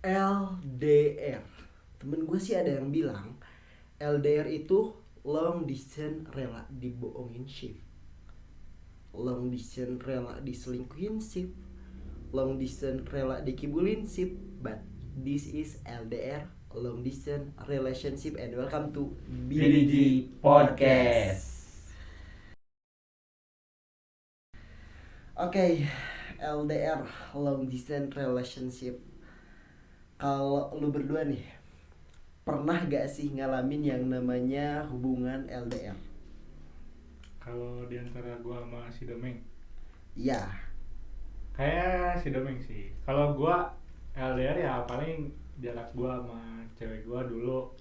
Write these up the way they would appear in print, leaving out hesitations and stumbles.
LDR. Temen gue sih ada yang bilang LDR itu long distance rela dibohongin shift, long distance rela diselingkuhin shift, long distance rela dikibulin shift. But this is LDR, long distance relationship, and welcome to BDG Podcast. Oke, LDR, long distance relationship. Kalau lu berdua nih, pernah gak sih ngalamin yang namanya hubungan LDR? Kalau di antara gua sama si Domeng, Ya, kayak si Domeng sih. Kalau gua LDR ya paling jarak gua sama cewek gua dulu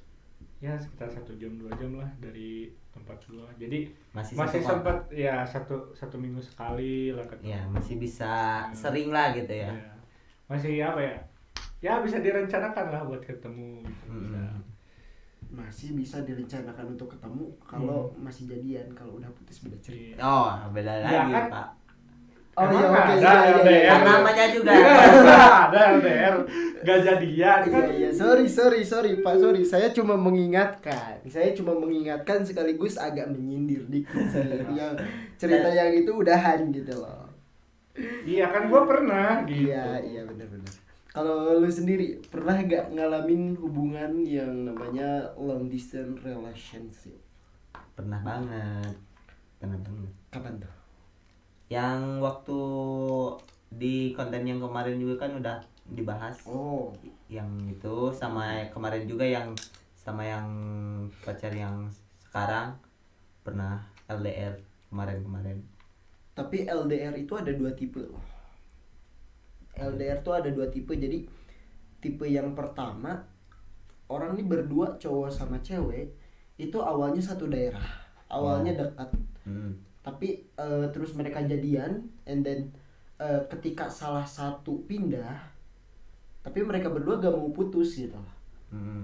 ya sekitar 1 jam 2 jam lah dari tempat gua. Jadi Masih masih satu kota. sempat ya satu minggu sekali lah ketemu. Ya masih bisa sering lah gitu ya. Ya. Masih apa ya? Ya bisa direncanakan lah buat ketemu gitu. Bisa. masih bisa direncanakan untuk ketemu kalau masih jadian. Kalau udah putus beda cerita. Iya. Oh beda Ya lagi kan? pak. Oh Emang iya, oke, ada iya, iya, LDR? iya. Kan namanya juga. Ada LDR gak jadian kan? Iya, sorry Pak, sorry. Saya cuma mengingatkan sekaligus agak menyindir dikit sih. Yang cerita yang itu udahan gitu loh. Iya kan gua pernah gitu. Iya benar. Kalau lu sendiri pernah gak ngalamin hubungan yang namanya long distance relationship? Pernah banget. Kapan tuh? Yang waktu di konten yang kemarin juga kan udah dibahas. Oh, Yang itu sama kemarin juga yang sama yang pacar yang sekarang pernah LDR kemarin. tapi LDR itu ada dua tipe loh. LDR tuh ada dua tipe. Jadi tipe yang pertama, orang ini berdua cowok sama cewek itu awalnya satu daerah, awalnya dekat. Tapi terus mereka jadian, and then ketika salah satu pindah, tapi mereka berdua gak mau putus gitu.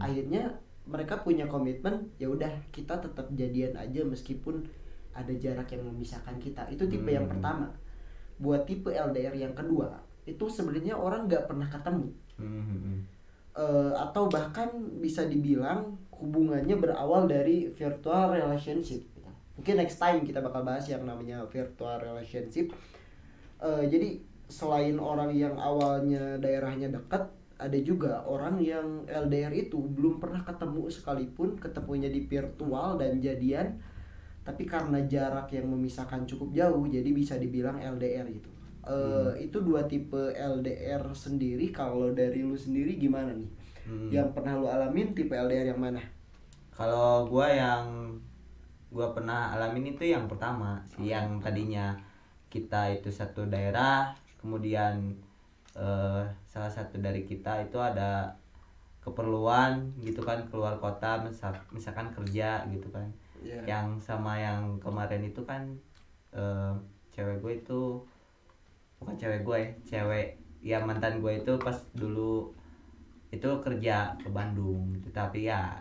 Akhirnya mereka punya komitmen, ya udah kita tetap jadian aja meskipun ada jarak yang memisahkan kita. Itu tipe yang pertama. Buat tipe LDR yang kedua, itu sebenarnya orang nggak pernah ketemu. Atau bahkan bisa dibilang hubungannya berawal dari virtual relationship. Mungkin next time kita bakal bahas yang namanya virtual relationship. Jadi selain orang yang awalnya daerahnya dekat, ada juga orang yang LDR itu belum pernah ketemu sekalipun, ketemunya di virtual dan jadian, tapi karena jarak yang memisahkan cukup jauh, jadi bisa dibilang LDR gitu. Itu dua tipe LDR sendiri. Kalau dari lu sendiri gimana nih? Yang pernah lu alamin tipe LDR yang mana? Kalau gua pernah alamin itu yang pertama sih, yang tadinya kita itu satu daerah, kemudian salah satu dari kita itu ada keperluan gitu kan, keluar kota misalkan kerja gitu kan. Yeah. Yang sama yang kemarin itu kan cewek gue itu bukan cewek gue ya mantan gue itu pas dulu itu kerja ke Bandung gitu, tapi ya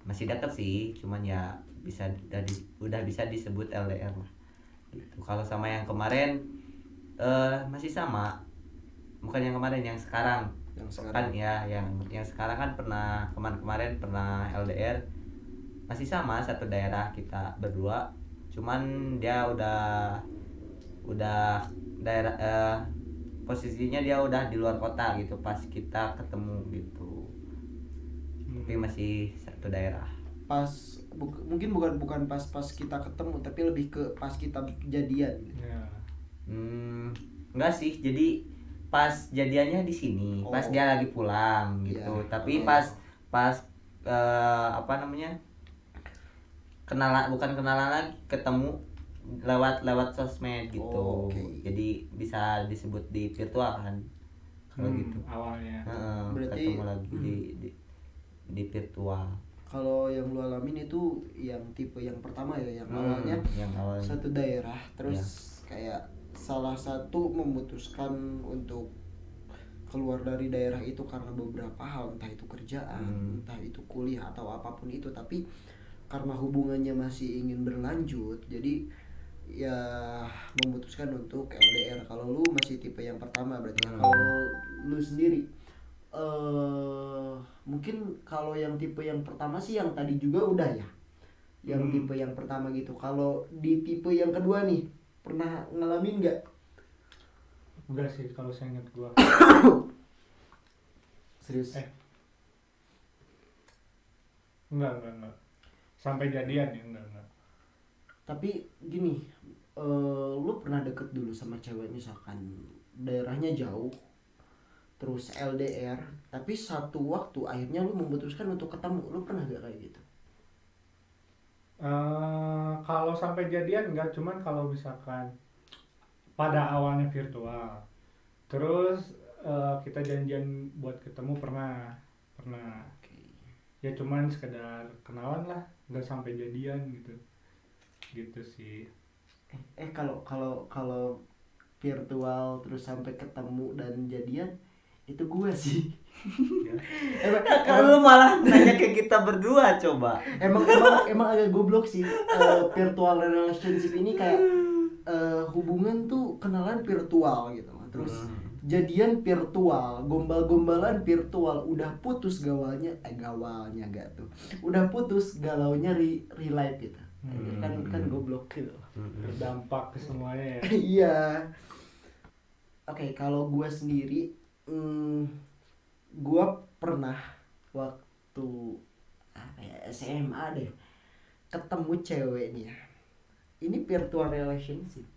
masih deket sih, cuman ya udah bisa disebut LDR lah gitu. Kalau sama yang kemarin masih sama, bukan yang kemarin, yang sekarang kan ya, yang sekarang kan kemarin pernah LDR, masih sama satu daerah kita berdua, cuman dia udah daerah posisinya dia udah di luar kota gitu pas kita ketemu gitu. Tapi masih satu daerah. Mungkin bukan pas kita ketemu, tapi lebih ke pas kita jadian. Ya. Enggak sih, jadi pas jadiannya di sini, pas dia lagi pulang gitu. Yeah. Tapi pas apa namanya, bukan kenalan lagi, ketemu lewat sosmed gitu. Jadi bisa disebut di virtual kan kalau gitu awalnya. Berarti ketemu lagi di virtual. Kalau yang lu alamin itu yang tipe yang pertama ya, yang awalnya satu daerah, terus kayak salah satu memutuskan untuk keluar dari daerah itu karena beberapa hal, entah itu kerjaan, entah itu kuliah atau apapun itu, tapi karena hubungannya masih ingin berlanjut, jadi ya memutuskan untuk LDR. Kalau lu masih tipe yang pertama berarti. Kalau lu sendiri mungkin kalau yang tipe yang pertama sih yang tadi juga udah ya, yang tipe yang pertama gitu. Kalau di tipe yang kedua nih pernah ngalamin nggak? Enggak sih kalau saya ingat gua. Serius? Enggak. Sampai jadian ya, enggak. Tapi gini, lu pernah deket dulu sama cewek misalkan daerahnya jauh, terus LDR, tapi satu waktu akhirnya lu memutuskan untuk ketemu, lu pernah gak kayak gitu? Kalau sampai jadian enggak, cuman kalau misalkan pada awalnya virtual, terus kita janjian buat ketemu pernah. Oke. Ya cuman sekedar kenalan lah, nggak sampai jadian gitu sih. Kalau virtual terus sampai ketemu dan jadian, itu gue sih. Ya. Kalau lu malah nanya ke kita berdua coba. emang agak goblok sih. Virtual relationship ini kayak hubungan tuh kenalan virtual gitu, terus jadian virtual, gombal-gombalan virtual, udah putus gawalnya gak tuh, udah putus galaunya real life gitu. kan goblok gitu. Berdampak ke semuanya ya. Iya. Oke, kalau gue sendiri, gue pernah waktu apa ya, SMA deh, ketemu cewek nih ya. Ini virtual relationship.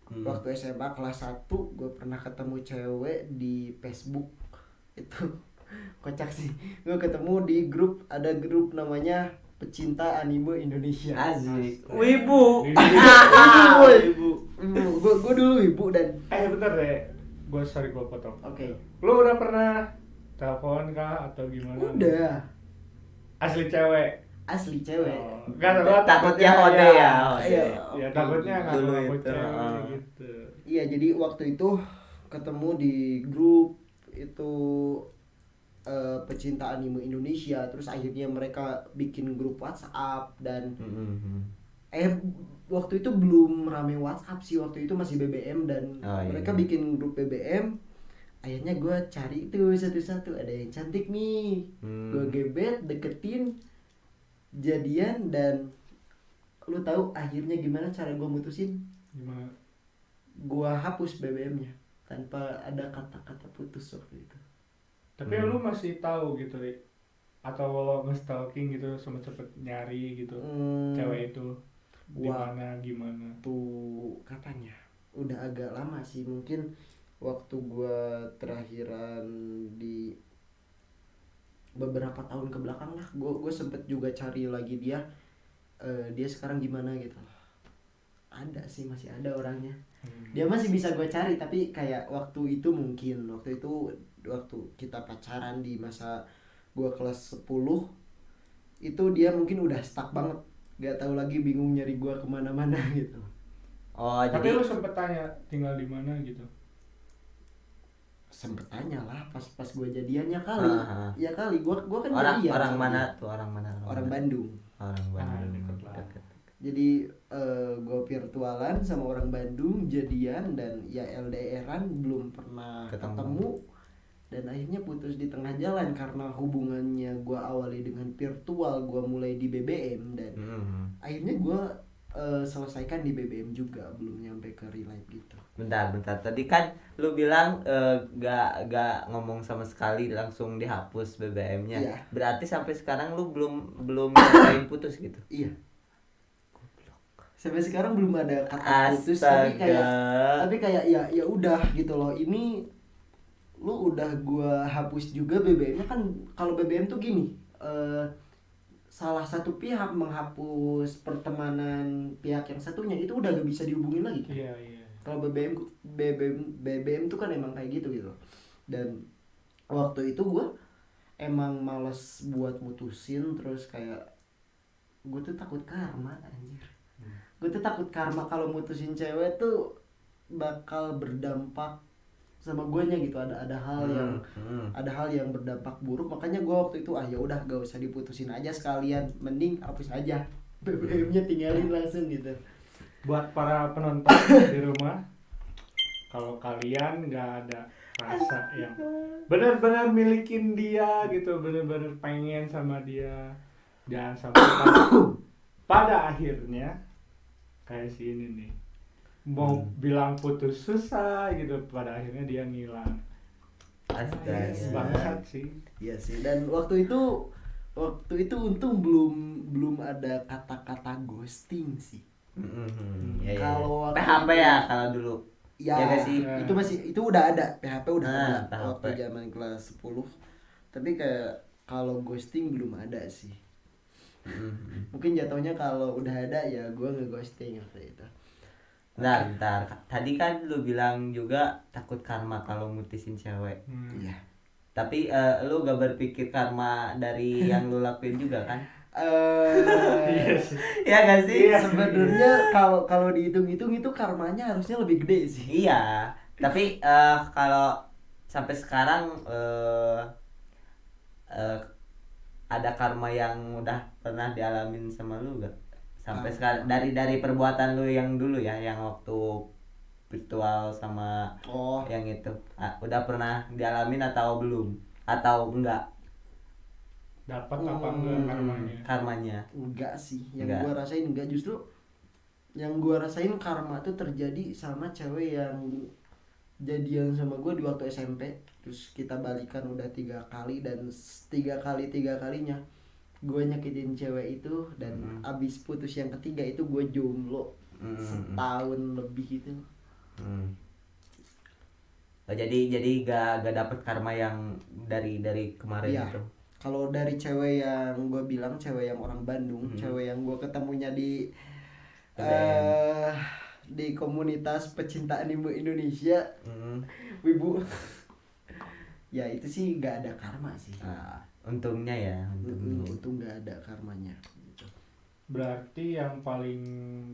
Waktu SMA kelas 1 gue pernah ketemu cewek di Facebook. Itu kocak sih. Gue ketemu di grup, ada grup namanya Pecinta Anime Indonesia. Asik. Wibu. Wibu. Gue dulu wibu dan Bentar deh, gue potong. Oke. Lu udah pernah telepon kah atau gimana? Udah. Asli cewek. Asli cewek. Gua Takutnya hode ya. Ya takutnya nggak Dulu ngaku itu, cewek gitu. Iya, jadi waktu itu ketemu di grup itu Pecinta Anime Indonesia, terus akhirnya mereka bikin grup WhatsApp dan waktu itu belum rame WhatsApp sih, waktu itu masih BBM dan mereka bikin grup BBM. Akhirnya gue cari tuh satu-satu, ada yang cantik nih, gue gebet, deketin, jadian, dan lu tahu akhirnya gimana cara gue mutusin? Gimana? Gue hapus BBM-nya tanpa ada kata-kata putus waktu itu. Tapi lu masih tahu gitu, Rik? Atau nge-stalking gitu, sempet nyari gitu cewek itu di mana gimana? Tuh kapan ya? Udah agak lama sih, mungkin waktu gua terakhiran di beberapa tahun ke belakang lah. Gua sempet juga cari lagi dia, dia sekarang gimana gitu. Ada sih, masih ada orangnya. Dia masih bisa gue cari, tapi kayak waktu itu waktu kita pacaran di masa gue kelas 10 itu dia mungkin udah stuck banget, gak tahu lagi, bingung nyari gue kemana-mana gitu. Tapi lu sempet tanya tinggal di mana gitu? Sempet tanya lah pas gue jadiannya kali. Ya kali gue kan jadian. Orang mana tuh? Orang Bandung. Orang Bandung. Jadi gue virtualan sama orang Bandung, jadian, dan ya LDR-an, belum pernah ketemu. Dan akhirnya putus di tengah jalan karena hubungannya gue awali dengan virtual, gue mulai di BBM, dan akhirnya gue selesaikan di BBM juga, belum nyampe ke real life gitu. Bentar, tadi kan lu bilang gak ngomong sama sekali, langsung dihapus BBM-nya. Iya. Berarti sampai sekarang lu belum nyobain putus gitu? Iya. Sampai sekarang belum ada kata putus, tapi kayak ya udah gitu loh. Ini lu udah gua hapus juga BBM-nya kan. Kalau BBM tuh gini, salah satu pihak menghapus pertemanan pihak yang satunya, itu udah gak bisa dihubungin lagi kan? Iya. Kalau BBM tuh kan emang kayak gitu. Dan waktu itu gua emang males buat mutusin, terus kayak gue tuh takut karma, anjir. Gue tuh takut karma kalau mutusin cewek tuh bakal berdampak sama guanya gitu, ada hal yang berdampak buruk. Makanya gue waktu itu ya udah gak usah diputusin aja sekalian, mending hapus aja BBM-nya, tinggalin langsung gitu. Buat para penonton di rumah, kalau kalian nggak ada rasa yang benar-benar milikin dia gitu, benar-benar pengen sama dia, jangan sampai pada akhirnya kayak si ini nih mau bilang putus susah gitu, pada akhirnya dia ngilang. Astaga. Bangsat sih. Iya sih, dan waktu itu untung belum ada kata-kata ghosting sih. Ya, Kalau waktu PHP itu- ya kalau dulu. Ya, Ya nggak sih? itu udah ada, PHP udah ada PHP. waktu zaman kelas 10. Tapi kayak kalau ghosting belum ada sih. Mungkin jatuhnya kalau udah ada ya gue nge-ghosting waktu itu. Ntar. Tadi kan lu bilang juga takut karma kalau mutusin cewek. Iya. Tapi lu gak berpikir karma dari yang lu lakuin juga kan? Iya sih. Iya gak sih? Sebenarnya kalau dihitung-hitung itu karmanya harusnya lebih gede sih. Iya. Tapi kalau sampai sekarang ada karma yang udah pernah dialamin sama lu gak? Sampai sekarang dari perbuatan lu yang dulu ya, yang waktu virtual sama Oh, yang itu, udah pernah dialamin atau belum? Atau enggak Dapat apa enggak karmanya? enggak sih. Yang Enggak. gua rasain enggak, justru yang gua rasain karma tuh terjadi sama cewek yang jadian sama gua di waktu SMP. Terus kita balikan udah 3 kali, dan 3 kalinya gue nyakitin cewek itu, dan abis putus yang ketiga itu gue jomblo setahun lebih itu. Oh, jadi gak dapet karma yang dari kemarin Iya. itu. Kalau dari cewek yang gue bilang, cewek yang orang Bandung, cewek yang gue ketemunya di di komunitas pecinta anime Indonesia, Wibu. Ya itu sih gak ada karma sih. Untungnya ya, Untung gak ada karmanya gitu. Berarti yang paling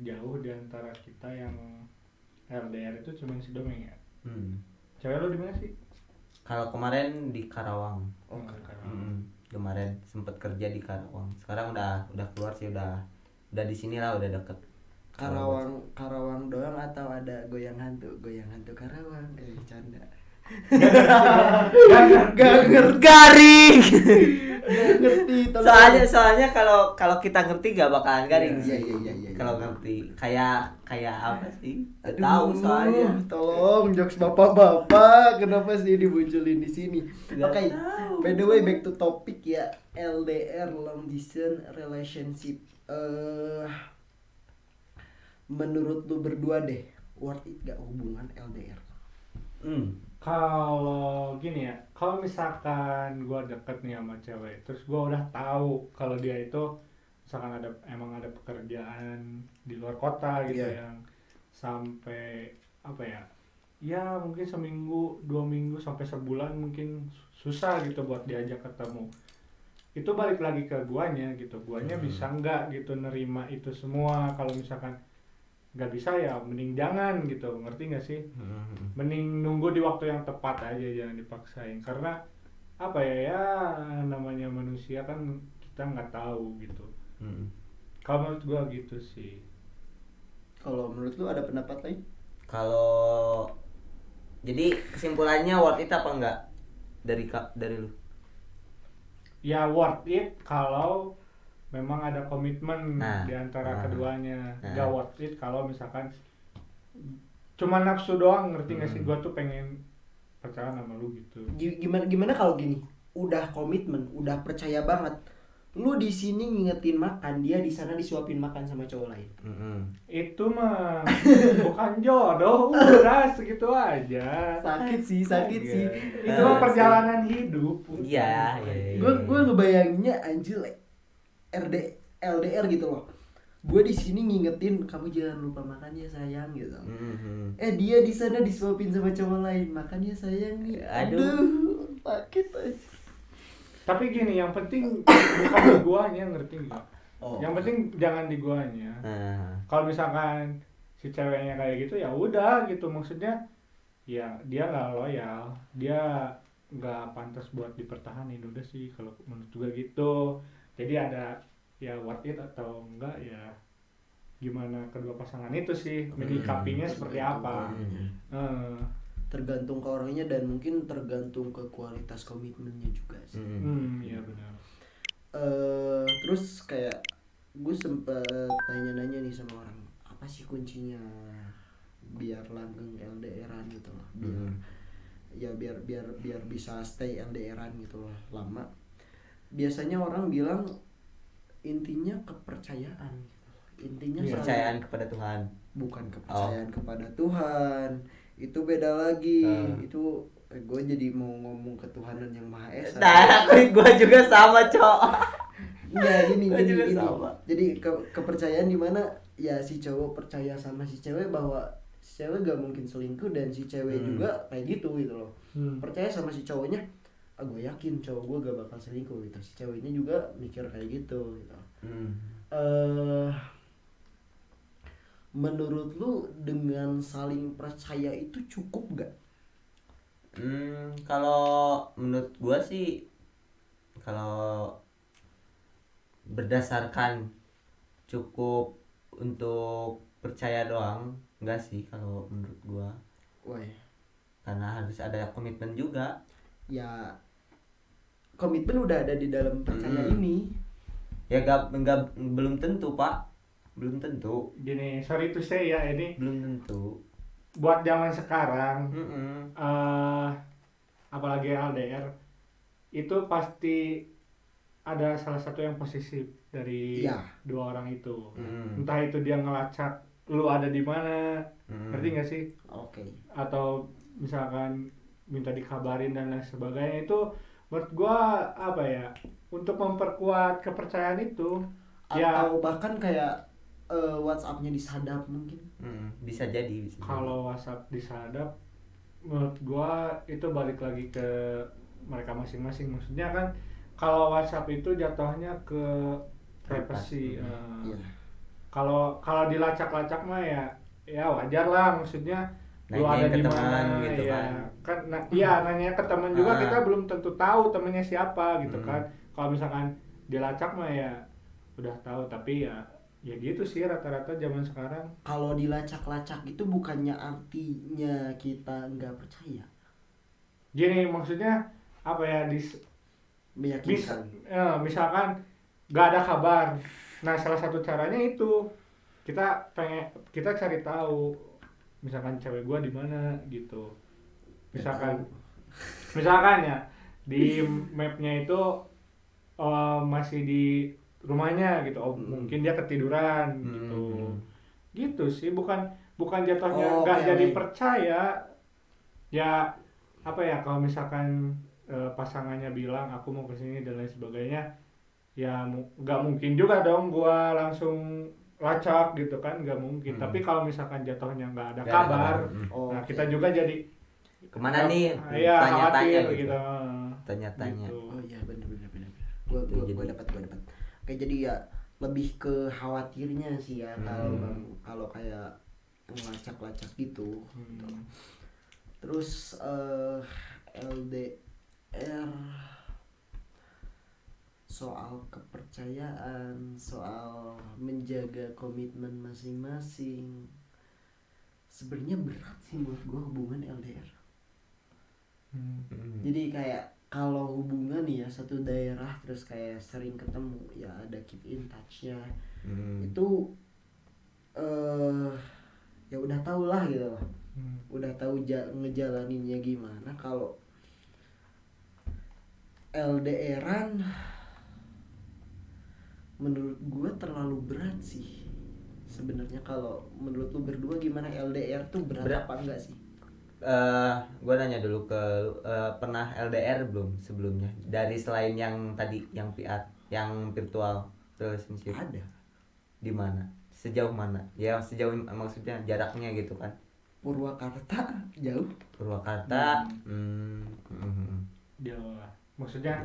jauh di antara kita yang LDR itu cuma si Domeng ya? Cewek lu di mana sih? Kalau kemarin di Karawang. Oh, Kemarin sempet kerja di Karawang. Sekarang udah keluar sih, udah di sini lah, udah deket. Karawang doang atau ada goyang hantu Karawang? Canda. Gak garing. Gak ngerti. Soalnya kalau kita ngerti gak bakalan garing sih. Iya. Kalau ngerti kayak apa sih? Gak Aduh, tahu soalnya. Tolong jokes bapak-bapak, kenapa sih dimunculin di sini? Gak Oke, tahu. by the way back to topic ya, LDR, long distance relationship. Menurut lu berdua deh, worth it gak hubungan LDR? Kalau gini ya, kalau misalkan gue deket nih sama cewek, terus gue udah tahu kalau dia itu misalkan emang ada pekerjaan di luar kota gitu, yang sampai apa ya, ya mungkin seminggu, 2 minggu sampai sebulan mungkin susah gitu buat diajak ketemu. Itu balik lagi ke guanya gitu, guanya bisa nggak gitu nerima itu semua. Kalau misalkan nggak bisa ya mending jangan gitu, ngerti nggak sih? Mending nunggu di waktu yang tepat aja, jangan dipaksain, karena apa ya, namanya manusia kan kita nggak tahu gitu. Kalau menurut gua gitu sih. Kalau menurut lu ada pendapat lain? Kalau jadi kesimpulannya worth it apa enggak dari lu? Ya worth it kalau memang ada komitmen di antara keduanya. Nggak worth it kalau misalkan cuma nafsu doang, ngerti nggak sih? Gua tuh pengen pacaran sama lu gitu. Gimana kalau gini, udah komitmen, udah percaya banget, lu di sini ngingetin makan, dia di sana disuapin makan sama cowok lain. Itu mah bukan jodoh, udah segitu aja. Sakit sih. Itu mah perjalanan hidup. Iya. Gue ngebayanginnya anjir, LDR gitu loh. Gue di sini ngingetin kamu jangan lupa makan ya sayang gitu. Dia di sana disuapin sama cowok lain, makan ya sayang nih. Aduh, sakit aja. Tapi gini, yang penting bukan di guanya, ngerti nggak? Yang penting jangan di guanya. Kalau misalkan si ceweknya kayak gitu ya udah gitu, maksudnya ya dia nggak loyal, dia nggak pantas buat dipertahanin, udah sih kalau menurut gue gitu. Jadi ada ya worth it atau enggak ya gimana kedua pasangan itu sih menyikapinya seperti apa. tergantung ke orangnya dan mungkin tergantung ke kualitas komitmennya juga sih. Iya benar. Terus kayak gue sempet nanya-nanya nih sama orang, apa sih kuncinya biar langgeng LDRan gitu loh, biar bisa stay LDRan gitu loh lama. Biasanya orang bilang intinya kepercayaan gitu. Intinya kepercayaan kepada Tuhan. Bukan kepercayaan kepada Tuhan, itu beda lagi. Itu gue jadi mau ngomong ketuhanan yang Maha Esa. Nah, gue juga sama, Cok. Enggak, gini. Sama. Jadi kepercayaan di mana ya si cowok percaya sama si cewek bahwa si cewek gak mungkin selingkuh dan si cewek juga kayak gitu loh. Percaya sama si cowoknya, gue yakin cowok gue gak bakal selingkuh gitu. Si ceweknya juga mikir kayak gitu. Menurut lu dengan saling percaya itu cukup gak? Kalau menurut gua sih, kalau berdasarkan cukup untuk percaya doang enggak sih kalau menurut gua. Karena harus ada komitmen juga. Ya komitmen udah ada di dalam percaya ini. Ya enggak belum tentu, Pak. Belum tentu. Gini, sorry to say ya, ini Belum tentu. buat zaman sekarang, apalagi LDR, itu pasti ada salah satu yang posesif dari dua orang itu. Entah itu dia ngelacak lu ada di mana, ngerti nggak sih? Oke. Atau misalkan minta dikabarin dan lain sebagainya. Itu menurut gua apa ya, untuk memperkuat kepercayaan itu. Atau bahkan kayak WhatsApp-nya disadap mungkin. Bisa jadi. Kalau WhatsApp disadap, menurut gua itu balik lagi ke mereka masing-masing. Maksudnya kan kalau WhatsApp itu jatuhnya ke privacy. Kalau dilacak-lacak mah ya wajar lah, maksudnya lu ada di mana gitu kan. Nanya ke teman juga, kita belum tentu tahu temennya siapa gitu kan. Kalau misalkan dilacak mah ya udah tahu, tapi ya gitu sih rata-rata zaman sekarang. Kalau dilacak-lacak itu bukannya artinya kita nggak percaya. Gini, maksudnya apa ya, meyakinkan. Misalkan nggak ada kabar. Nah, salah satu caranya itu kita cari tahu, misalkan cewek gua di mana gitu. Misalkan ya di mapnya itu masih di rumahnya gitu. Mungkin dia ketiduran gitu sih. Bukan jatuhnya nggak jadi percaya ya. Apa ya, kalau misalkan pasangannya bilang aku mau kesini dan lain sebagainya, ya nggak mungkin juga dong gua langsung lacak gitu kan, nggak mungkin. Tapi kalau misalkan jatuhnya nggak ada kabar, nah kita juga jadi kemana nih, tanya-tanya gitu. Tanya-tanya gitu. Oh iya, benar. Gue dapat. Oke, jadi ya lebih ke khawatirnya sih ya kalau kayak ngelacak-lacak gitu. Terus LDR, soal kepercayaan, soal menjaga komitmen masing-masing, sebenarnya berat sih buat gue hubungan LDR. Jadi kayak kalau hubungan ya satu daerah terus kayak sering ketemu, ya ada keep in touch-nya, itu ya udah tau lah gitu loh. Udah tahu ngejalaninnya gimana. Kalau LDRan menurut gue terlalu berat sih sebenarnya. Kalau menurut lu berdua gimana, LDR tuh berat apa enggak sih? Gue nanya dulu ke pernah LDR belum sebelumnya, dari selain yang tadi yang PR, yang virtual relationship? Ada. Di mana, sejauh mana ya, sejauh maksudnya jaraknya gitu kan? Purwakarta jauh. Purwakarta. Jauh lah, maksudnya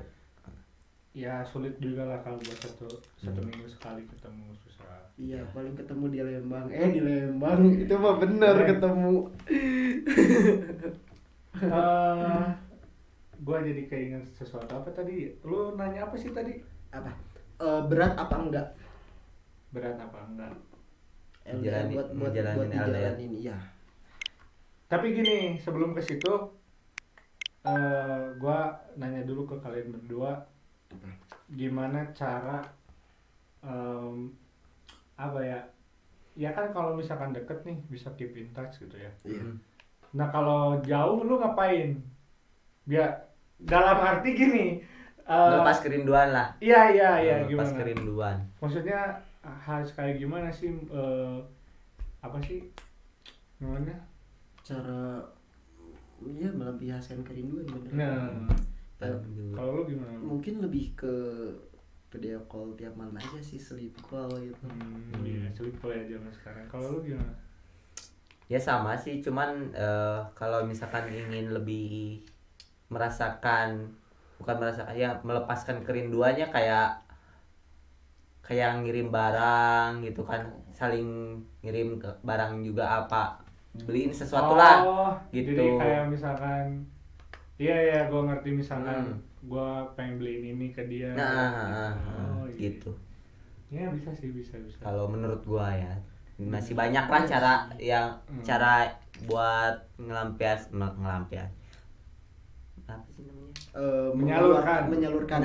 ya sulit juga lah kalau buat satu minggu sekali ketemu, susah. Iya, paling ketemu di Lembang. Di Lembang itu mah bener ketemu. Gua jadi keinget sesuatu. Apa tadi? Lu nanya apa sih tadi? Apa? Berat apa enggak? Berat apa enggak? LDR buat dijalanin, iya. Tapi gini, sebelum ke situ, gua nanya dulu ke kalian berdua, gimana cara apa ya? Ya kan kalau misalkan deket nih bisa keep in touch gitu ya. Iya. Nah kalau jauh lu ngapain? Biar dalam arti gini. Melepas kerinduan lah. Iya Melepas gimana? kerinduan. Maksudnya harus kayak gimana sih? Apa sih? Namanya? Cara ya melampiaskan kerinduan bener. Nah, kalau lu gimana? Mungkin lebih ke video call tiap malam aja sih, sleep call gitu. Iya, sleep call ya zaman sekarang. Kalau lu gimana? Ya sama sih, cuman kalau misalkan ingin lebih melepaskan kerinduannya kayak ngirim barang gitu kan, saling ngirim ke barang juga, apa beliin sesuatu lah gitu. Jadi kayak misalkan iya gue ngerti, misalkan gue pengen beliin ini ke dia. Gitu. Ya bisa sih, bisa. Kalau menurut gua ya masih banyak lah cara buat ngelampias apa sih namanya, menyalurkan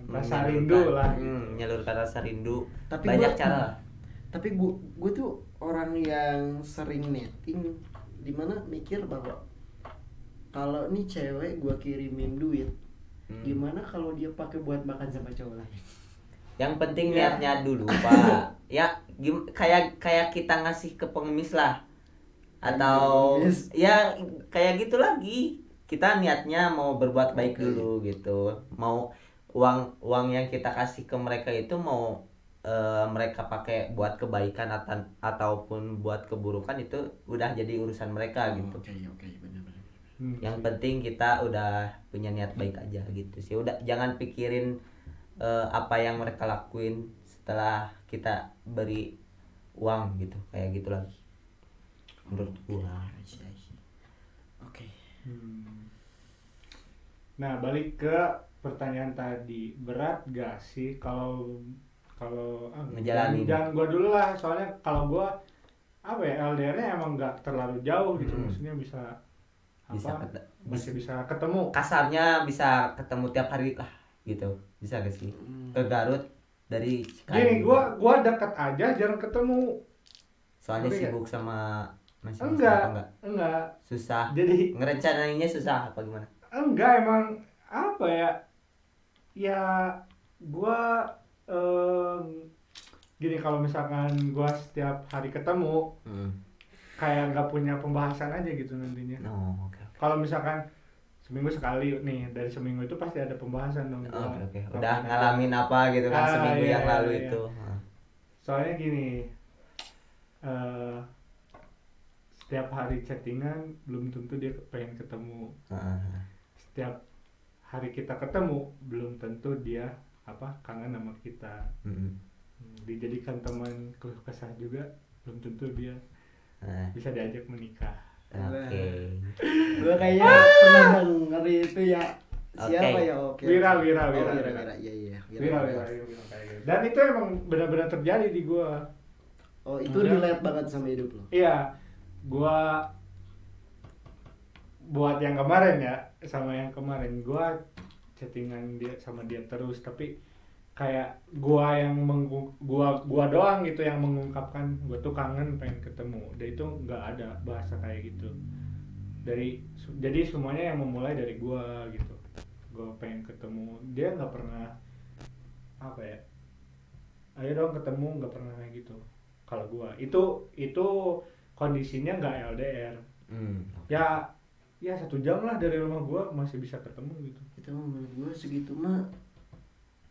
rasa rindu lah. Menyalurkan rasa rindu. Tapi banyak cara. Tapi gue tuh orang yang sering netting, dimana mikir bahwa kalau nih cewek gue kirimin duit, gimana kalau dia pakai buat makan sama cowok lain? Yang penting niatnya dulu, Pak. Ya kayak kita ngasih ke pengemis lah, atau ya kayak gitu lagi. Kita niatnya mau berbuat baik dulu gitu. Mau uang yang kita kasih ke mereka itu mau mereka pakai buat kebaikan ataupun buat keburukan, itu udah jadi urusan mereka gitu. Oke, benar. Yang penting kita udah punya niat baik aja gitu sih. Udah, jangan pikirin apa yang mereka lakuin setelah kita beri uang gitu, kayak gitu lagi menurut gua. Oke. Nah, balik ke pertanyaan tadi, berat gak sih kalau ngejalanin? Jangan gua dulu lah, soalnya kalau gua apa ya, LDR-nya emang nggak terlalu jauh gitu, maksudnya masih bisa ketemu. Kasarnya bisa ketemu tiap hari lah gitu, bisa gak sih? Ke Garut dari Cikarang. Gini, gua dekat aja jarang ketemu. Soalnya sibuk sama enggak. Susah. Jadi ngerencanainnya susah apa gimana? Enggak, emang apa ya? Ya gua gini, kalau misalkan gua setiap hari ketemu, kayak nggak punya pembahasan aja gitu nantinya. Okay. Kalau misalkan seminggu sekali nih, dari seminggu itu pasti ada pembahasan dong. Okay. Udah ngalamin apa gitu kan seminggu yang lalu itu. Soalnya gini, setiap hari chattingan belum tentu dia pengen ketemu. Setiap hari kita ketemu belum tentu dia kangen sama kita. Dijadikan teman keluh kesah juga belum tentu dia bisa diajak menikah. Oke. Gue kayaknya pernah denger itu ya. Siapa ya? Wira. Iya. Wira. Dan itu emang benar-benar terjadi di gua. Oh, itu relate banget sama hidup lo. Iya. Gua buat yang kemarin ya, sama yang kemarin gua chattingan sama dia terus, tapi kayak gua doang gitu yang mengungkapkan gua tuh kangen, pengen ketemu. Dan itu nggak ada bahasa kayak gitu. Jadi semuanya yang memulai dari gua gitu. Gua pengen ketemu, dia nggak pernah ayo dong ketemu, nggak pernah kayak gitu. Kalau gua itu kondisinya nggak LDR. Ya 1 jam lah dari rumah gua masih bisa ketemu gitu. Itu menurut gua segitu mah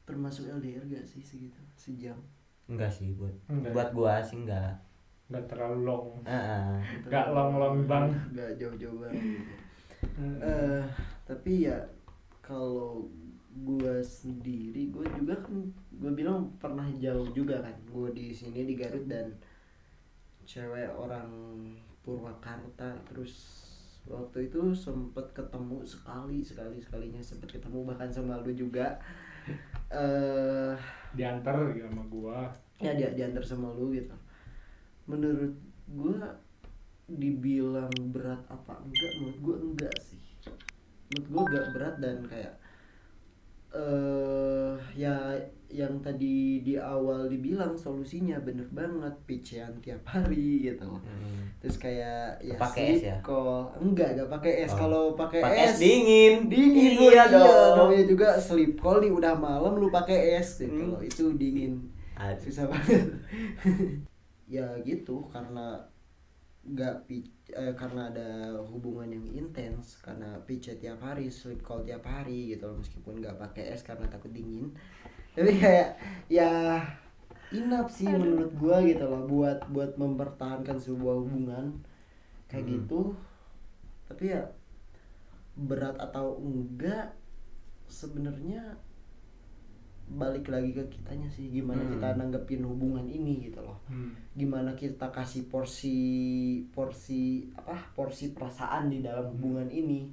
termasuk LDR gak sih, segitu, sejam? Enggak sih, buat gua sih enggak terlalu long. Enggak long banget, enggak jauh-jauh banget gitu. Tapi ya kalau gua sendiri, gua juga kan gua bilang pernah jauh juga kan. Gua di sini di Garut dan cewek orang Purwakarta. Terus waktu itu sempet ketemu sekalinya sempet ketemu, bahkan sama lu juga. Diantar sama gua. Ya diantar sama lu gitu. Menurut gua dibilang berat apa enggak, menurut gue enggak sih. Menurut gue enggak berat, dan kayak ya yang tadi di awal dibilang solusinya bener banget, pitch-an tiap hari gitu loh. Terus kayak ya Pakai es sleep ya? call, enggak pakai es. Oh. Kalau pakai Pakai es es dingin. dingin Iya loh, dong. namanya juga sleep call nih, udah malam lu pakai es gitu loh, itu dingin. Aduh. Susah banget. Ya gitu, karena karena ada hubungan yang intens, karena pitch tiap hari, sleep call tiap hari gitu loh, meskipun nggak pakai es karena takut dingin. Tapi kayak ya enough sih menurut gua gitu loh, buat mempertahankan sebuah hubungan kayak gitu. Tapi ya berat atau enggak sebenarnya balik lagi ke kitanya sih, gimana kita nanggepin hubungan ini gitu loh. Gimana kita kasih porsi perasaan di dalam hubungan ini.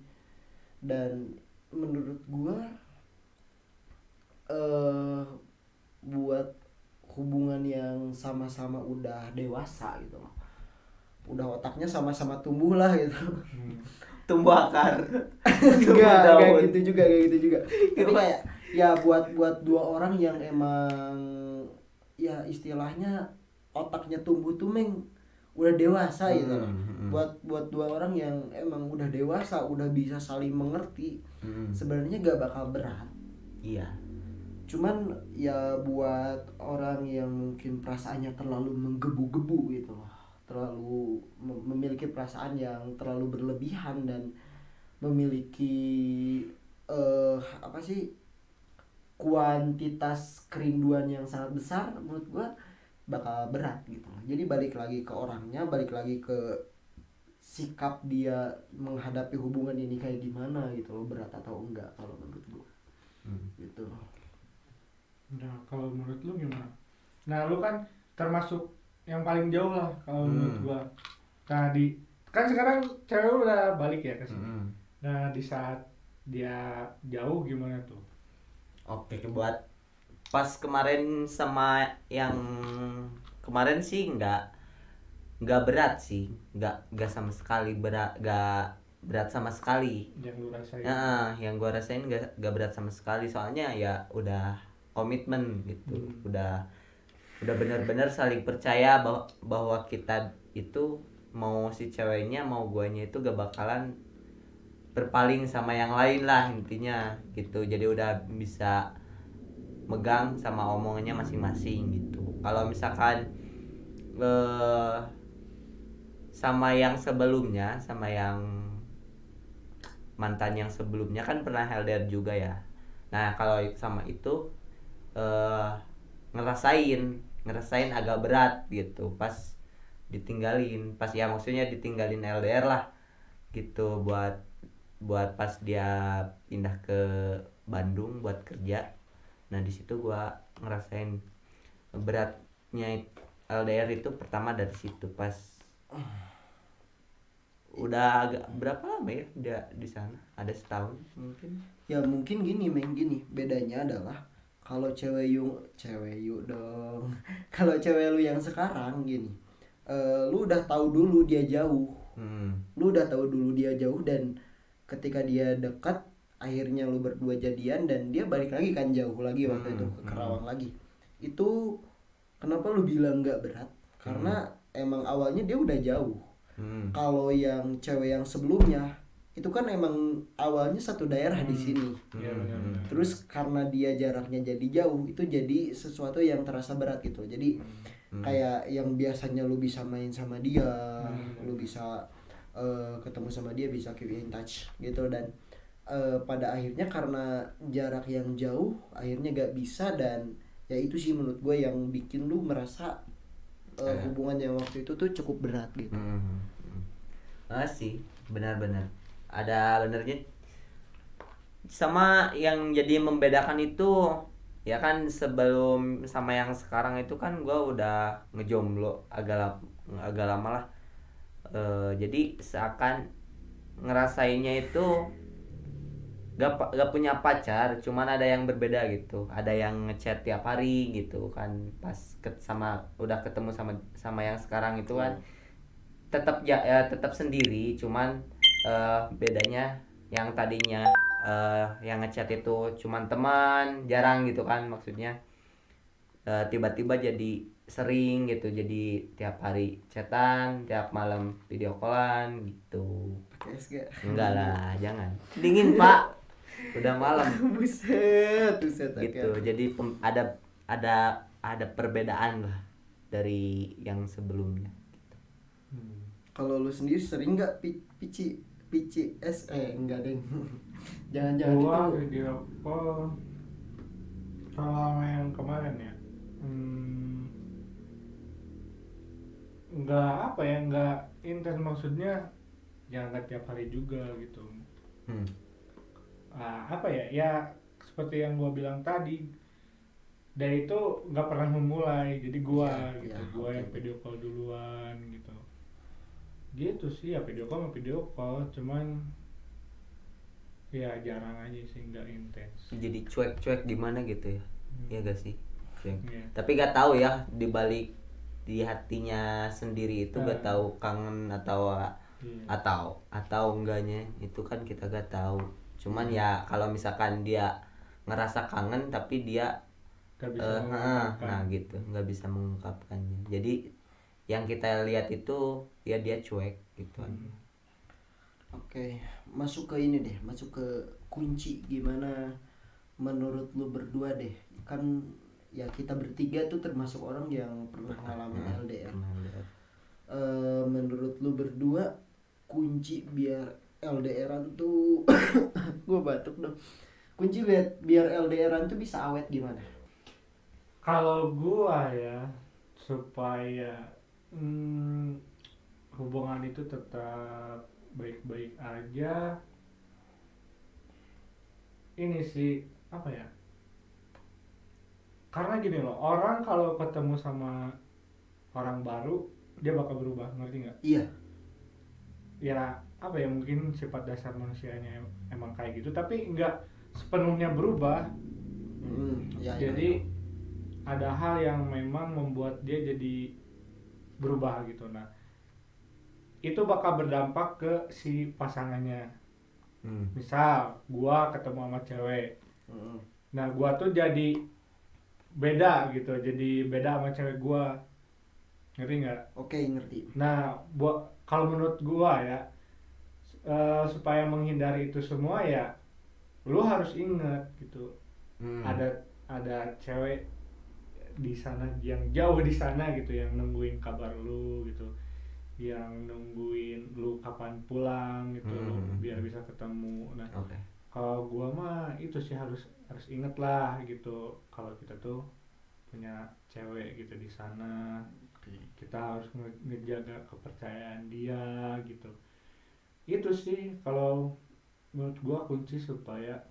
Dan menurut gua buat hubungan yang sama-sama udah dewasa gitu loh, udah otaknya sama-sama tumbuh lah gitu. Tumbuh akar. Kayak gitu juga tapi kayak ya buat dua orang yang emang ya istilahnya otaknya tumbuh tuh udah dewasa gitu loh. Buat dua orang yang emang udah dewasa, udah bisa saling mengerti, sebenarnya gak bakal berat. Iya. Cuman ya buat orang yang mungkin perasaannya terlalu menggebu-gebu gitu loh, terlalu memiliki perasaan yang terlalu berlebihan dan memiliki kuantitas kerinduan yang sangat besar, menurut gua bakal berat gitu loh. Jadi balik lagi ke orangnya, balik lagi ke sikap dia menghadapi hubungan ini kayak gimana gitu loh, berat atau enggak kalau menurut gua. Gitu. Nah, kalau menurut lu gimana? Nah, lu kan termasuk yang paling jauh lah kalau menurut gua. Nah, kan sekarang cewek lu udah balik ya ke sini. Nah, di saat dia jauh gimana tuh? Oke, buat pas kemarin sama yang kemarin sih nggak berat sih, nggak sama sekali nggak berat sama sekali. Yang lu rasain? Yang gua rasain nggak berat sama sekali, soalnya ya udah komitmen gitu, udah benar-benar saling percaya bahwa kita itu, mau si ceweknya mau guanya itu gak bakalan berpaling sama yang lain lah intinya gitu. Jadi udah bisa megang sama omongannya masing-masing gitu. Kalau misalkan sama yang sebelumnya, sama yang mantan yang sebelumnya kan pernah LDR juga ya. Nah kalau sama itu ngerasain agak berat gitu pas ditinggalin, pas ya maksudnya ditinggalin LDR lah gitu, buat pas dia pindah ke Bandung buat kerja. Nah di situ gua ngerasain beratnya LDR itu pertama dari situ, pas udah agak berapa lama ya dia di sana, ada setahun mungkin. Ya mungkin gini bedanya adalah kalau cewek yuk dong. Kalau cewek lu yang sekarang gini, lu udah tahu dulu dia jauh. Lu udah tahu dulu dia jauh, dan ketika dia dekat akhirnya lu berdua jadian, dan dia balik lagi kan jauh lagi waktu itu ke Kerawang lagi. Itu kenapa lu bilang nggak berat? Karena emang awalnya dia udah jauh. Kalau yang cewek yang sebelumnya itu kan emang awalnya satu daerah di sini. Terus karena dia jaraknya jadi jauh, itu jadi sesuatu yang terasa berat gitu. Jadi kayak yang biasanya lu bisa main sama dia, lu bisa ketemu sama dia, bisa keep in touch gitu, dan pada akhirnya karena jarak yang jauh akhirnya gak bisa. Dan ya itu sih menurut gue yang bikin lu merasa hubungan yang waktu itu tuh cukup berat gitu. Sih benar-benar ada benernya. Sama yang jadi membedakan itu ya kan, sebelum sama yang sekarang itu kan gue udah ngejomblo agak lama lah. Jadi seakan ngerasainnya itu gak punya pacar, cuman ada yang berbeda gitu, ada yang ngechat tiap hari gitu kan, pas udah ketemu sama yang sekarang itu kan tetap sendiri, cuman bedanya yang tadinya yang ngechat itu cuman teman jarang gitu kan, maksudnya tiba-tiba jadi sering gitu, jadi tiap hari chatan, tiap malam video callan gitu. Pakai es gak? Enggak lah, jangan dingin pak, udah malam Buset, gitu. oke. Jadi ada perbedaan lah dari yang sebelumnya. Kalau lu sendiri sering nggak pici pici es enggak deng. Jangan-jangan Gua itu video call selama yang kemarin ya, nggak apa ya, nggak intens, maksudnya ya nggak tiap hari juga gitu. Apa ya, ya seperti yang gua bilang tadi, dia itu nggak pernah memulai, jadi gua Iya, gitu, iya, gua oke. yang video call duluan gitu sih. Ya video call mah video call, cuman ya jarang aja sih, nggak intens. Jadi cuek-cuek gimana gitu ya, ya gak sih cuek. Iya. Tapi gak tahu ya di balik di hatinya sendiri itu gak Ah. tahu kangen atau Iya. atau enggaknya, itu kan kita gak tahu. Cuman ya kalau misalkan dia ngerasa kangen tapi dia Nggak bisa mengungkapkan. nah gitu, nggak bisa mengungkapkannya. Jadi yang kita lihat itu ya dia cuek gitu kan. Oke, masuk ke ini deh, masuk ke kunci gimana menurut lu berdua deh. Kan ya kita bertiga tuh termasuk orang yang pernah ngalamin LDR. Menurut lu berdua kunci biar LDRan tuh gue batuk dong. Kunci biar LDRan tuh bisa awet gimana? Kalau gua ya, supaya hubungan itu tetap baik-baik aja, ini sih apa ya, karena gini loh, orang kalau ketemu sama orang baru dia bakal berubah, ngerti nggak? Iya. Ya apa ya, mungkin sifat dasar manusianya emang kayak gitu, tapi nggak sepenuhnya berubah. Ya, Jadi ada hal yang memang membuat dia jadi berubah gitu. Nah, itu bakal berdampak ke si pasangannya. Misal gua ketemu sama cewek, nah gua tuh jadi beda gitu, jadi beda sama cewek gua, ngerti nggak? Oke, ngerti. Nah, kalau menurut gua ya, supaya menghindari itu semua ya, lu harus ingat gitu, ada cewek di sana, yang jauh di sana gitu, yang nungguin kabar lu gitu, yang nungguin lu kapan pulang gitu, lu biar bisa ketemu. Nah, kalau gua mah itu sih harus inget lah gitu, kalau kita tuh punya cewek gitu di sana, kita harus ngejaga kepercayaan dia gitu. Itu sih kalau menurut gua kunci supaya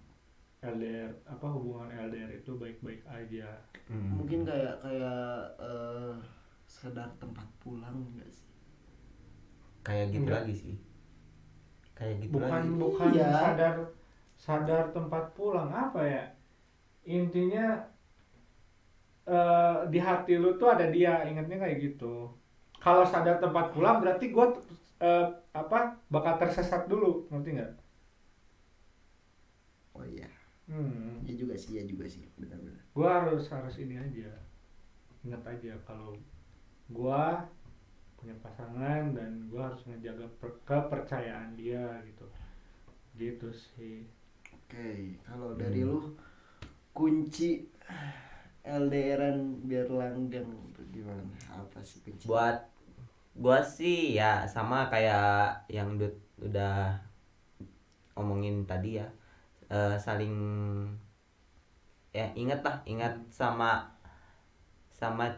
LDR, hubungan LDR itu baik-baik aja. Mungkin kayak sadar tempat pulang enggak sih? Kayak gitu Enggak. lagi sih, kayak gitu lagi. Bukan Iya. sadar tempat pulang, apa ya, intinya di hati lu tuh ada dia, ingatnya kayak gitu. Kalau sadar tempat pulang berarti gua bakal tersesat dulu, ngerti nggak? Oh iya. Hmm. Ya juga sih, benar-benar. Gua harus ini aja, ingat aja kalau gua punya pasangan dan gua harus ngejaga kepercayaan dia gitu sih. Oke, kalau dari lu kunci LDRan biar langgeng tuh gimana? Apa sih kunci? Buat gua sih ya sama kayak yang udah omongin tadi ya, saling ya ingat sama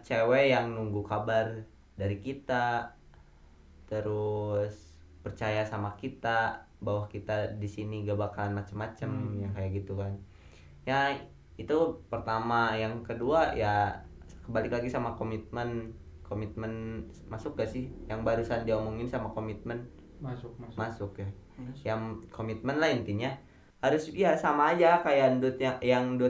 cewek yang nunggu kabar dari kita, terus percaya sama kita bahwa kita di sini gak bakalan macem-macem, yang kayak gitu kan. Ya itu pertama. Yang kedua ya kembali lagi sama komitmen masuk gak sih yang barusan diomongin sama komitmen? Masuk ya. Yang komitmen lah intinya harus ya sama aja kayak yang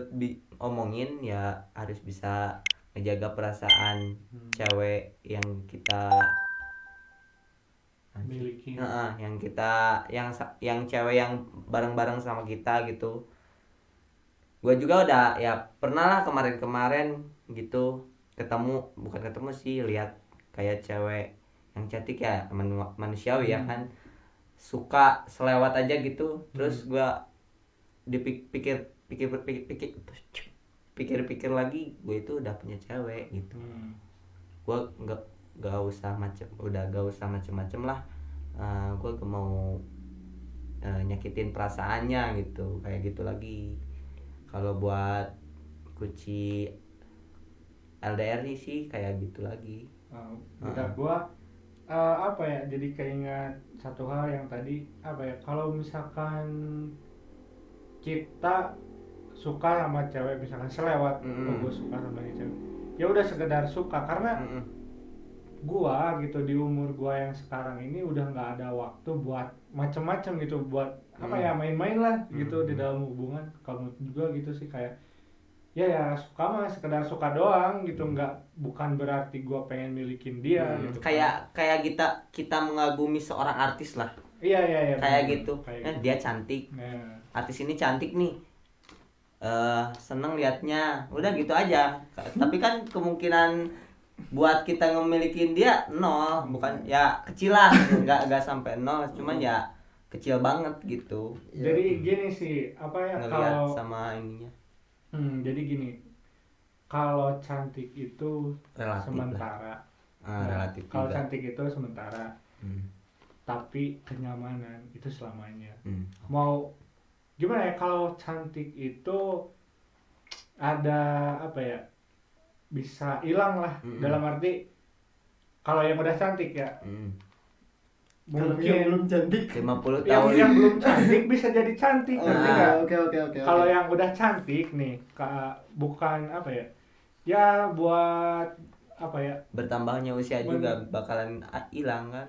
omongin, ya harus bisa ngejaga perasaan cewek yang kita miliki. yang kita yang cewek yang bareng-bareng sama kita gitu. Gue juga udah ya pernah lah kemarin gitu bukan ketemu sih, lihat kayak cewek yang cantik ya, manusiawi ya kan, suka selewat aja gitu. Terus gue pikir lagi, gue itu udah punya cewek gitu. Gue gak usah macem-macem lah. Gue gak mau nyakitin perasaannya gitu, kayak gitu lagi. Kalau buat kuci LDR nih sih kayak gitu lagi. Udah gua apa ya, jadi keingat satu hal yang tadi apa ya, kalau misalkan kita suka sama cewek misalkan selewat, gue suka sama cewek, ya udah sekedar suka, karena gua gitu di umur gua yang sekarang ini udah nggak ada waktu buat macem-macem gitu, buat apa ya, main-main lah gitu di dalam hubungan. Kalau juga gitu sih, kayak ya suka mah sekedar suka doang gitu, bukan berarti gua pengen milikin dia gitu. Kayak kita mengagumi seorang artis lah. Iya kayak bener, gitu. kayak Dia cantik, artis ini cantik nih, seneng liatnya, udah gitu aja. Tapi kan kemungkinan buat kita ngemilikin dia nol, bukan ya kecil lah, nggak sampai nol, cuman ya kecil banget gitu. Jadi gini sih, apa ya, ngeliat kalau sama ininya. jadi gini, kalau cantik itu Relatif sementara. Relatif Kalau juga. cantik itu sementara, tapi kenyamanan itu selamanya. Mau gimana ya, kalau cantik itu ada apa ya, bisa hilang lah. Dalam arti kalau yang udah cantik ya, Kalau mungkin yang belum cantik 50 tahun. yang belum cantik bisa jadi cantik, ngerti nggak? Oke. Kalau yang udah cantik nih, bukan apa ya, ya buat apa ya, bertambahnya usia juga bakalan hilang kan.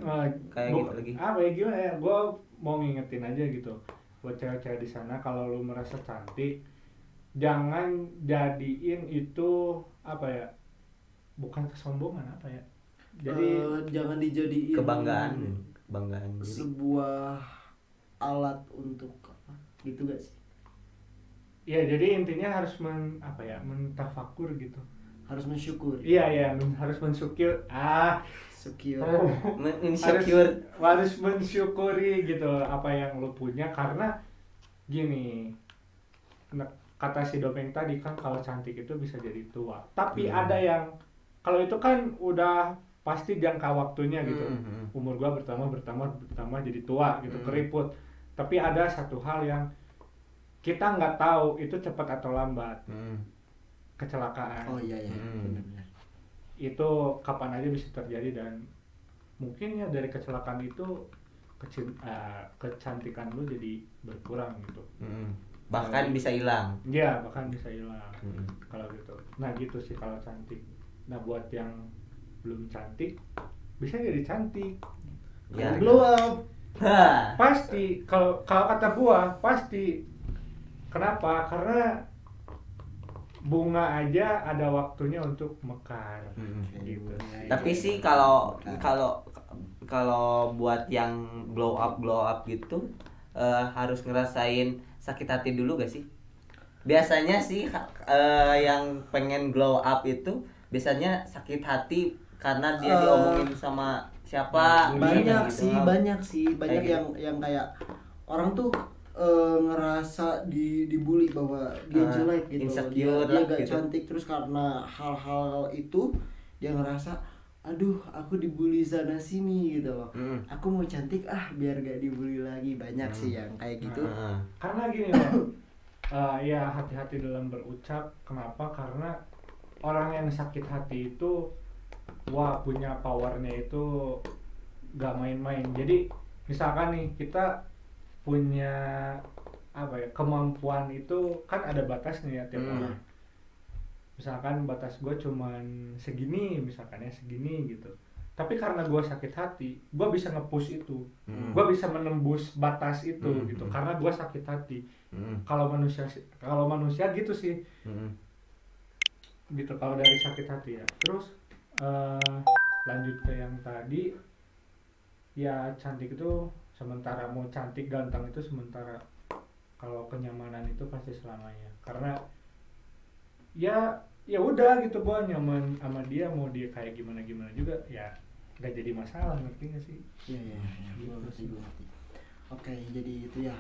Kayak gitu lagi. Apa ya, gimana ya, gue mau ngingetin aja gitu buat cewek-cewek di sana, kalau lu merasa cantik, jangan jadiin itu apa ya, bukan kesombongan apa ya, jadi jangan dijadiin kebanggaan diri. Sebuah alat untuk apa gitu gak sih? ya jadi intinya harus mentafakur gitu, Harus mensyukur. iya harus mensyukur harus mensyukuri gitu apa yang lu punya. Karena gini, kata si Domeng tadi kan, kalau cantik itu bisa jadi tua, tapi ada yang kalau itu kan udah pasti jangka waktunya gitu. Umur gua bertambah jadi tua gitu, keriput. Tapi ada satu hal yang kita nggak tahu itu cepat atau lambat. Kecelakaan. Oh iya benar. Itu kapan aja bisa terjadi, dan mungkin ya dari kecelakaan itu kecantikan lu jadi berkurang gitu. Bahkan bisa hilang. Iya, bahkan bisa hilang. Kalau gitu. Nah gitu sih kalau cantik. Nah buat yang belum cantik bisa jadi cantik. Ya. Glow up. Pasti kalau kata gua pasti. Kenapa? Karena bunga aja ada waktunya untuk mekar. Gitu. Tapi sih kalau buat yang glow up gitu harus ngerasain sakit hati dulu gak sih? Biasanya sih yang pengen glow up itu biasanya sakit hati karena dia diomongin sama siapa. Banyak gitu. sih banyak yang kayak orang tuh ngerasa dibully bahwa dia jelek gitu, insecure dia gak gitu. cantik, terus karena hal-hal itu dia ngerasa aduh aku dibully sana sini gitu loh. Aku mau cantik biar gak dibully lagi. Banyak sih yang kayak gitu. Karena gini loh, ya hati-hati dalam berucap. Kenapa? Karena orang yang sakit hati itu punya powernya itu gak main-main. Jadi misalkan nih kita punya kemampuan itu kan ada batasnya ya tiap orang. Misalkan batas gue cuman segini, segini gitu. Tapi karena gue sakit hati, gue bisa nge-push itu. Gue bisa menembus batas itu gitu. Karena gue sakit hati. Kalau manusia gitu sih. Gitu kalau dari sakit hati ya. Terus lanjut ke yang tadi, ya cantik itu sementara, mau cantik ganteng itu sementara, kalau kenyamanan itu pasti selamanya. Karena ya udah gitu, gua nyaman sama dia, mau dia kayak gimana gimana juga ya nggak jadi masalah, ngerti nggak sih? Iya, gue ngerti. Oke, jadi itu ya